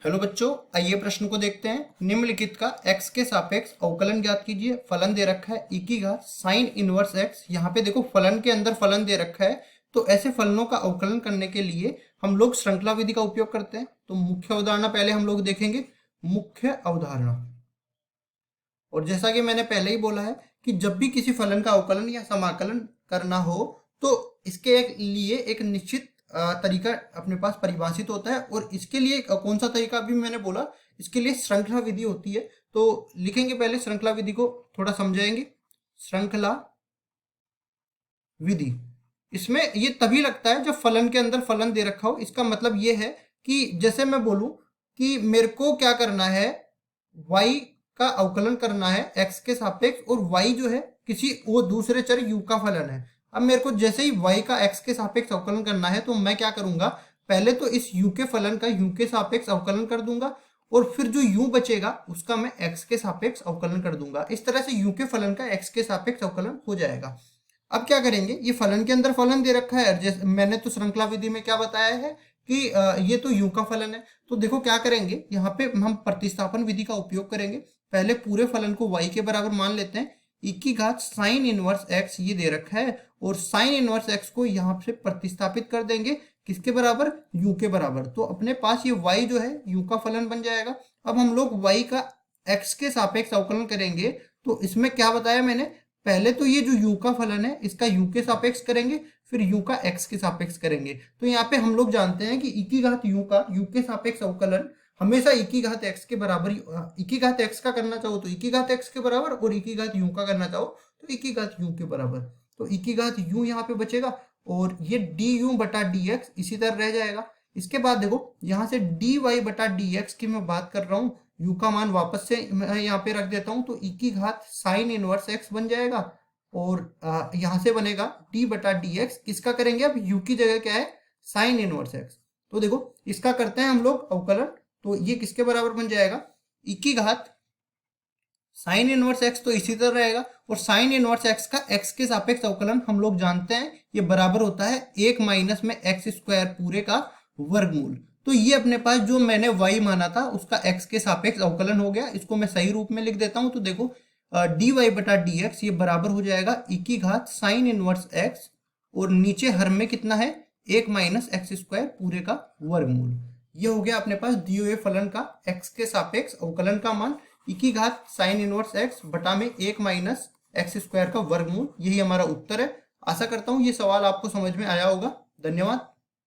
Hello बच्चों, आइए प्रश्न को देखते हैं। निम्नलिखित का x के सापेक्ष अवकलन ज्ञात कीजिए। फलन दे रखा है e की घात साइन इनवर्स x। यहाँ पे देखो फलन के अंदर फलन दे रखा है, तो ऐसे फलनों का अवकलन करने के लिए हम लोग श्रृंखला विधि का उपयोग करते हैं। तो मुख्य अवधारणा पहले हम लोग देखेंगे, मुख्य अवधारणा। और जैसा कि मैंने पहले ही बोला है कि जब भी किसी फलन का अवकलन या समाकलन करना हो तो इसके लिए एक निश्चित तरीका अपने पास परिभाषित होता है। और इसके लिए कौन सा तरीका अभी मैंने बोला, इसके लिए श्रृंखला विधि होती है। तो लिखेंगे, पहले श्रृंखला विधि को थोड़ा समझाएंगे। श्रृंखला विधि, इसमें ये तभी लगता है जब फलन के अंदर फलन दे रखा हो। इसका मतलब ये है कि जैसे मैं बोलूं कि मेरे को क्या करना है, y का अवकलन करना है x के सापेक्ष, और y जो है किसी वो दूसरे चर u का फलन है। अब मेरे को जैसे ही y का x के सापेक्ष अवकलन करना है तो मैं क्या करूंगा, पहले तो इस u के फलन का u के सापेक्ष अवकलन कर दूंगा, और फिर जो u बचेगा उसका मैं x के सापेक्ष अवकलन कर दूंगा। इस तरह से u के फलन का x के सापेक्ष अवकलन हो जाएगा। अब क्या करेंगे, ये फलन के अंदर फलन दे रखा है, जैसे मैंने तो श्रृंखला विधि में क्या बताया है कि ये तो u का फलन है। तो देखो क्या करेंगे, यहाँ पे हम प्रतिस्थापन विधि का उपयोग करेंगे। पहले पूरे फलन को y के बराबर मान लेते हैं। e की घात साइन इनवर्स x ये दे रखा है, और साइन इनवर्स x को यहाँ से प्रतिस्थापित कर देंगे किसके बराबर, u के बराबर। तो अपने पास ये y जो है u का फलन बन जाएगा। अब हम लोग y का x के सापेक्ष अवकलन करेंगे, तो इसमें क्या बताया मैंने, पहले तो ये जो u का फलन है इसका u के सापेक्ष करेंगे, फिर u का x के सापेक्ष करेंगे। तो यहाँ पे हम लोग जानते हैं कि e की घात u का u के सापेक्ष अवकलन हमेशा e की घात x के बराबर, e की घात x का करना चाहो तो e की घात x के बराबर, और e की घात u का करना चाहो तो e की घात u के बराबर। तो e की घात u यहाँ पे बचेगा, और ये du बटा dx इसी तरह रह जाएगा। इसके बाद देखो यहाँ से dy बटा dx की मैं बात कर रहा हूँ, u का मान वापस से मैं यहाँ पे रख देता हूँ, तो e की घात साइन इनवर्स x बन जाएगा, और यहाँ से बनेगा d बटा dx। किसका करेंगे, अब u की जगह क्या है, साइन इनवर्स x। तो देखो इसका करते हैं हम लोग अवकलन, तो ये किसके बराबर बन जाएगा, e की घात साइन इनवर्स x तो इसी तरह रहेगा, और साइन इनवर्स x का x के सापेक्ष अवकलन हम लोग जानते हैं ये बराबर होता है 1 माइनस में x स्क्वायर पूरे का वर्गमूल। तो ये अपने पास जो मैंने y माना था उसका x के सापेक्ष अवकलन हो गया। इसको मैं सही रूप में लिख देता हूं। तो देखो dy बटा dx ये बराबर हो जाएगा e की घात साइन इनवर्स x, और नीचे हर में कितना है, 1 माइनस एक्स स्क्वायर पूरे का वर्गमूल। ये हो गया अपने पास दिए हुए फलन का x के सापेक्ष अवकलन का मान, e की घात साइन इनवर्स x बटा में 1 माइनस एक्स स्क्वायर का वर्गमूल। यही हमारा उत्तर है। आशा करता हूँ ये सवाल आपको समझ में आया होगा। धन्यवाद।